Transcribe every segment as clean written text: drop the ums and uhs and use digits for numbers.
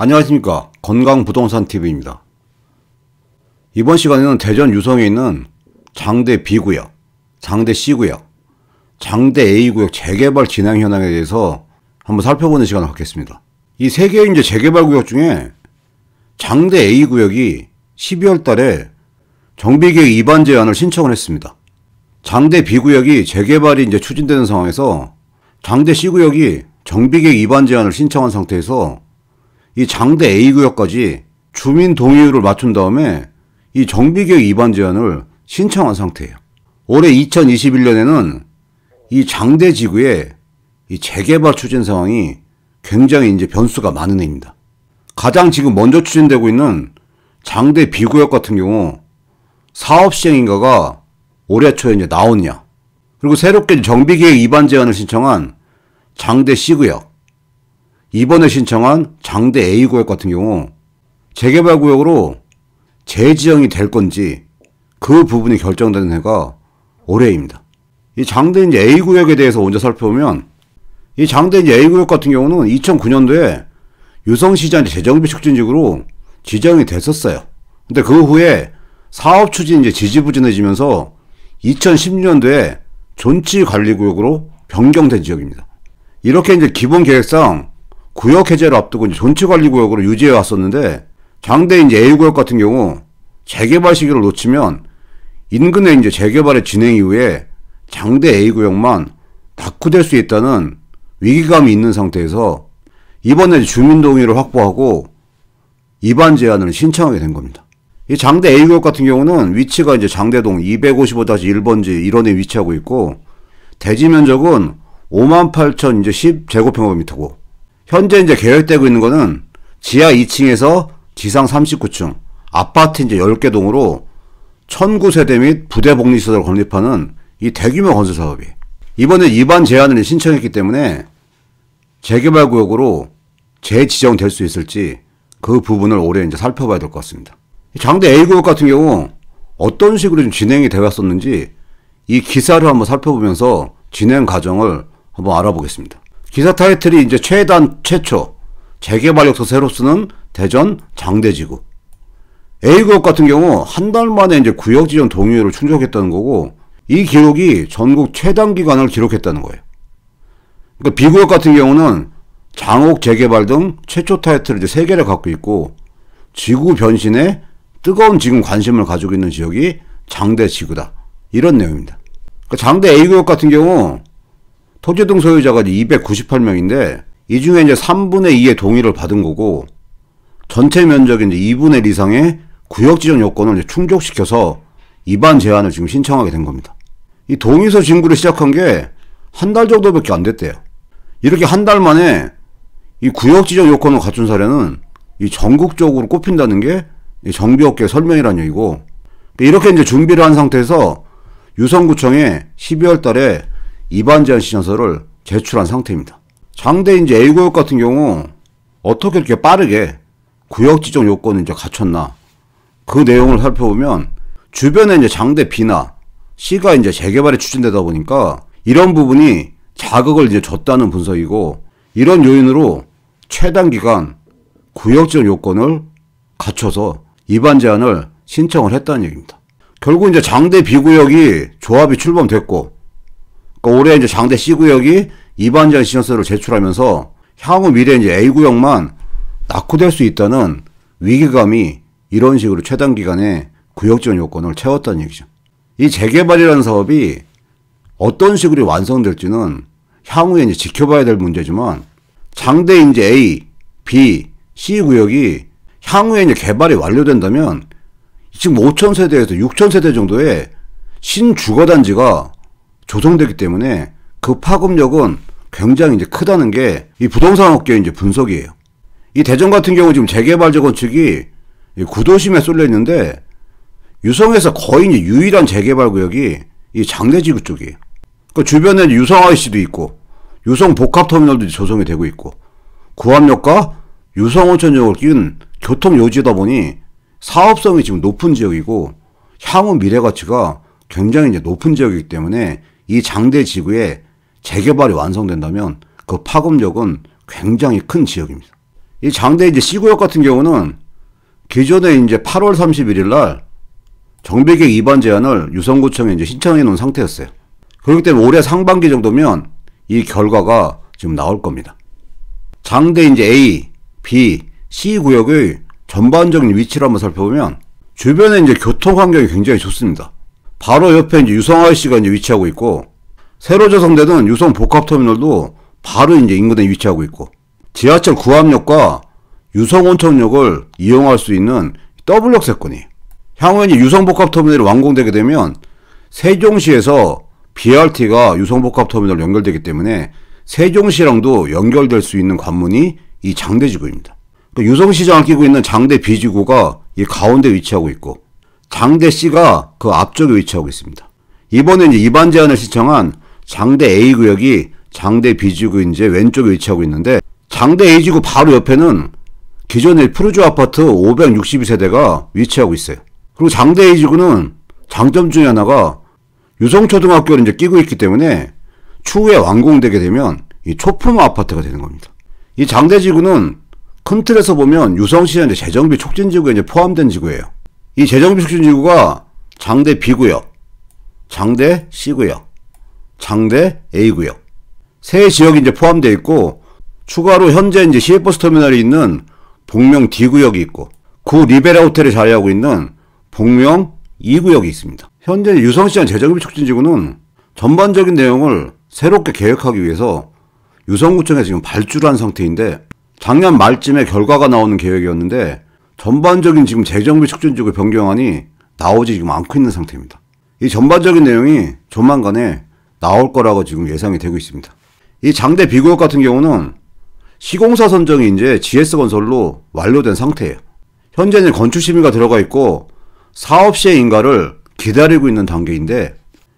안녕하십니까. 건강부동산TV입니다. 이번 시간에는 대전 유성에 있는 장대 B구역, 장대 C구역, 장대 A구역 재개발 진행 현황에 대해서 한번 살펴보는 시간을 갖겠습니다. 이 세 개의 이제 재개발 구역 중에 장대 A구역이 12월 달에 정비계획 위반 제안을 신청을 했습니다. 장대 B구역이 재개발이 이제 추진되는 상황에서 장대 C구역이 정비계획 위반 제안을 신청한 상태에서 이 장대 A구역까지 주민 동의율을 맞춘 다음에 이 정비계획 위반 제안을 신청한 상태예요. 올해 2021년에는 이 장대 지구의 이 재개발 추진 상황이 굉장히 이제 변수가 많은 해입니다. 가장 지금 먼저 추진되고 있는 장대 B구역 같은 경우 사업 시행인가가 올해 초에 이제 나오느냐, 그리고 새롭게 정비계획 위반 제안을 신청한 장대 C구역, 이번에 신청한 장대 A구역 같은 경우 재개발 구역으로 재지정이 될 건지 그 부분이 결정되는 해가 올해입니다. 이 장대 이제 A구역에 대해서 먼저 살펴보면 이 장대 이제 A구역 같은 경우는 2009년도에 유성시장 재정비 촉진지구로 지정이 됐었어요. 근데 그 후에 사업 추진이 이제 지지부진해지면서 2016년도에 존치관리구역으로 변경된 지역입니다. 이렇게 이제 기본 계획상 구역 해제를 앞두고 이제 존치관리구역으로 유지해 왔었는데, 장대 이제 A구역 같은 경우 재개발 시기를 놓치면 인근의 이제 재개발의 진행 이후에 장대 A구역만 낙후될 수 있다는 위기감이 있는 상태에서 이번에 주민 동의를 확보하고 위반 제안을 신청하게 된 겁니다. 이 장대 A구역 같은 경우는 위치가 이제 장대동 255-1번지 1원에 위치하고 있고, 대지 면적은 58,000 이제 10제곱평방미터고, 현재 이제 계획되고 있는 거는 지하 2층에서 지상 39층 아파트 이제 10개 동으로 1,009세대 및 부대 복리시설을 건립하는 이 대규모 건설 사업이 이번에 위반 제안을 신청했기 때문에 재개발 구역으로 재지정될 수 있을지 그 부분을 올해 이제 살펴봐야 될 것 같습니다. 장대 A구역 같은 경우 어떤 식으로 좀 진행이 되어 왔었는지 이 기사를 한번 살펴보면서 진행 과정을 한번 알아보겠습니다. 기사 타이틀이 이제 최초 재개발역서 새로 쓰는 대전 장대지구. A구역 같은 경우 한 달 만에 이제 구역 지정 동의율을 충족했다는 거고, 이 기록이 전국 최단 기간을 기록했다는 거예요. 그러니까 B구역 같은 경우는 장옥 재개발 등 최초 타이틀을 이제 3개를 갖고 있고, 지구 변신에 뜨거운 지금 관심을 가지고 있는 지역이 장대지구다, 이런 내용입니다. 그러니까 장대 A구역 같은 경우 토지 등 소유자가 298명인데 이 중에 이제 3분의 2의 동의를 받은 거고, 전체 면적의 이제 2분의 1 이상의 구역 지정 요건을 이제 충족시켜서 위반 제안을 지금 신청하게 된 겁니다. 이 동의서 진구를 시작한 게 한 달 정도밖에 안 됐대요. 이렇게 한 달 만에 이 구역 지정 요건을 갖춘 사례는 이 전국적으로 꼽힌다는 게 정비업계 설명이라는 얘기고, 이렇게 이제 준비를 한 상태에서 유성구청에 12월 달에 위반 제안 신청서를 제출한 상태입니다. 장대 이제 A구역 같은 경우 어떻게 이렇게 빠르게 구역 지정 요건을 이제 갖췄나, 그 내용을 살펴보면 주변에 이제 장대 B나 C가 이제 재개발이 추진되다 보니까 이런 부분이 자극을 이제 줬다는 분석이고, 이런 요인으로 최단 기간 구역 지정 요건을 갖춰서 위반 제안을 신청을 했다는 얘기입니다. 결국 이제 장대 B구역이 조합이 출범됐고, 그러니까 올해 이제 장대 C구역이 위반 제안 신청서를 제출하면서 향후 미래 이제 A구역만 낙후될 수 있다는 위기감이 이런 식으로 최단 기간에 구역 지정 요건을 채웠다는 얘기죠. 이 재개발이라는 사업이 어떤 식으로 완성될지는 향후에 이제 지켜봐야 될 문제지만, 장대 이제 A, B, C 구역이 향후에 이제 개발이 완료된다면 지금 5,000세대에서 6,000세대 정도의 신주거단지가 조성되기 때문에 그 파급력은 굉장히 이제 크다는 게 이 부동산 업계의 이제 분석이에요. 이 대전 같은 경우 지금 재개발 재건축이 구도심에 쏠려 있는데, 유성에서 거의 이제 유일한 재개발 구역이 이 장대지구 쪽이에요. 그 주변에 유성 IC도 있고, 유성 복합터미널도 조성이 되고 있고, 구암역과 유성 온천역을 끼운 교통 요지다 보니 사업성이 지금 높은 지역이고, 향후 미래 가치가 굉장히 이제 높은 지역이기 때문에 이 장대 지구에 재개발이 완성된다면 그 파급력은 굉장히 큰 지역입니다. 이 장대 이제 C구역 같은 경우는 기존에 이제 8월 31일 날 정비계획 위반 제안을 유성구청에 이제 신청해 놓은 상태였어요. 그렇기 때문에 올해 상반기 정도면 이 결과가 지금 나올 겁니다. 장대 이제 A, B, C 구역의 전반적인 위치를 한번 살펴보면 주변에 이제 교통 환경이 굉장히 좋습니다. 바로 옆에 이제 유성 IC가 이제 위치하고 있고, 새로 조성되는 유성 복합터미널도 바로 이제 인근에 위치하고 있고, 지하철 구암역과 유성 온천역을 이용할 수 있는 더블역 세권이에요. 향후에 이제 유성 복합터미널이 완공되게 되면 세종시에서 BRT가 유성 복합터미널로 연결되기 때문에 세종시랑도 연결될 수 있는 관문이 이 장대지구입니다. 그러니까 유성시장을 끼고 있는 장대 B지구가 이 가운데 위치하고 있고, 장대 C가 그 앞쪽에 위치하고 있습니다. 이번에 이제 위반 제안을 신청한 장대 A구역이 장대 B지구 이제 왼쪽에 위치하고 있는데, 장대 A지구 바로 옆에는 기존의 푸르주 아파트 562세대가 위치하고 있어요. 그리고 장대 A지구는 장점 중에 하나가 유성초등학교를 이제 끼고 있기 때문에 추후에 완공되게 되면 이 초품화 아파트가 되는 겁니다. 이 장대지구는 큰 틀에서 보면 유성시의 이제 재정비 촉진지구에 이제 포함된 지구예요. 이 재정비 촉진지구가 장대 B구역, 장대 C구역, 장대 A구역 세 지역이 이제 포함되어 있고, 추가로 현재 이제 시외버스 터미널이 있는 복명 D구역이 있고, 구 리베라 호텔에 자리하고 있는 복명 E구역이 있습니다. 현재 유성시장 재정비 촉진지구는 전반적인 내용을 새롭게 계획하기 위해서 유성구청에 지금 발주를 한 상태인데, 작년 말쯤에 결과가 나오는 계획이었는데 전반적인 지금 재정비 촉진지구 변경안이 나오지 지금 않고 있는 상태입니다. 이 전반적인 내용이 조만간에 나올 거라고 지금 예상이 되고 있습니다. 이 장대 B구역 같은 경우는 시공사 선정이 이제 GS건설로 완료된 상태예요. 현재는 건축심의가 들어가 있고 사업시행 인가를 기다리고 있는 단계인데,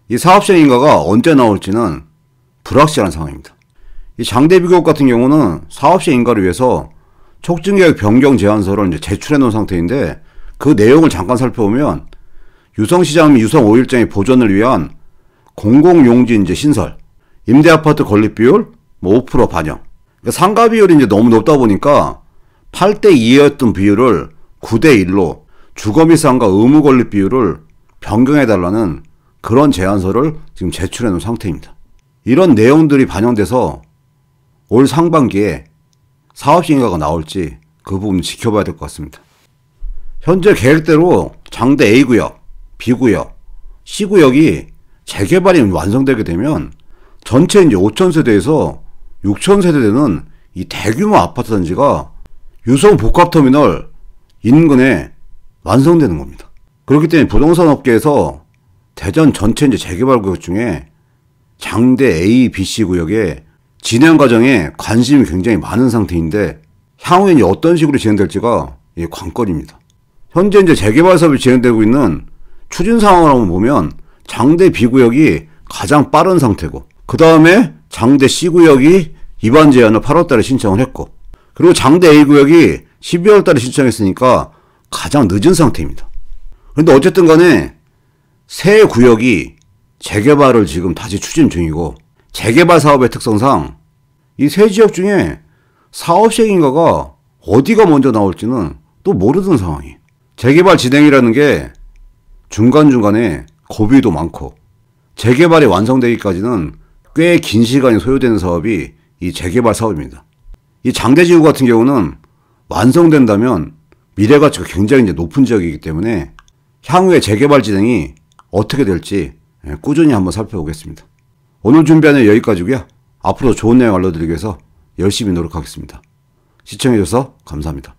이 사업시행 인가가 언제 나올지는 불확실한 상황입니다. 이 장대 B구역 같은 경우는 사업시행 인가를 위해서 촉진계획 변경 제안서를 이제 제출해 놓은 상태인데, 그 내용을 잠깐 살펴보면 유성시장 및 유성 5일장의 보존을 위한 공공용지 이제 신설, 임대아파트 건립비율 5% 반영. 그러니까 상가 비율이 이제 너무 높다 보니까 8대2였던 비율을 9대1로 주거 및 상가 의무 건립 비율을 변경해달라는 그런 제안서를 지금 제출해 놓은 상태입니다. 이런 내용들이 반영돼서 올 상반기에 사업시행가가 나올지 그 부분 지켜봐야 될 것 같습니다. 현재 계획대로 장대 A구역, B구역, C구역이 재개발이 완성되게 되면 전체 이제 5,000세대에서 6,000세대 되는 이 대규모 아파트 단지가 유성 복합터미널 인근에 완성되는 겁니다. 그렇기 때문에 부동산 업계에서 대전 전체 이제 재개발 구역 중에 장대 A, B, C 구역의 진행 과정에 관심이 굉장히 많은 상태인데, 향후에 이제 어떤 식으로 진행될지가 관건입니다. 현재 이제 재개발 사업이 진행되고 있는 추진 상황을 한번 보면 장대 B 구역이 가장 빠른 상태고, 그 다음에 장대 C 구역이 위반 제안을 8월 달에 신청을 했고, 그리고 장대 A 구역이 12월 달에 신청했으니까 가장 늦은 상태입니다. 그런데 어쨌든 간에 새 구역이 재개발을 지금 다시 추진 중이고, 재개발 사업의 특성상 이 세 지역 중에 사업시행인가가 어디가 먼저 나올지는 또 모르는 상황이에요. 재개발 진행이라는 게 중간중간에 고비도 많고, 재개발이 완성되기까지는 꽤 긴 시간이 소요되는 사업이 이 재개발 사업입니다. 이 장대지구 같은 경우는 완성된다면 미래 가치가 굉장히 이제 높은 지역이기 때문에 향후에 재개발 진행이 어떻게 될지 꾸준히 한번 살펴보겠습니다. 오늘 준비하는 여기까지고요. 앞으로 좋은 내용 알려드리기 위해서 열심히 노력하겠습니다. 시청해주셔서 감사합니다.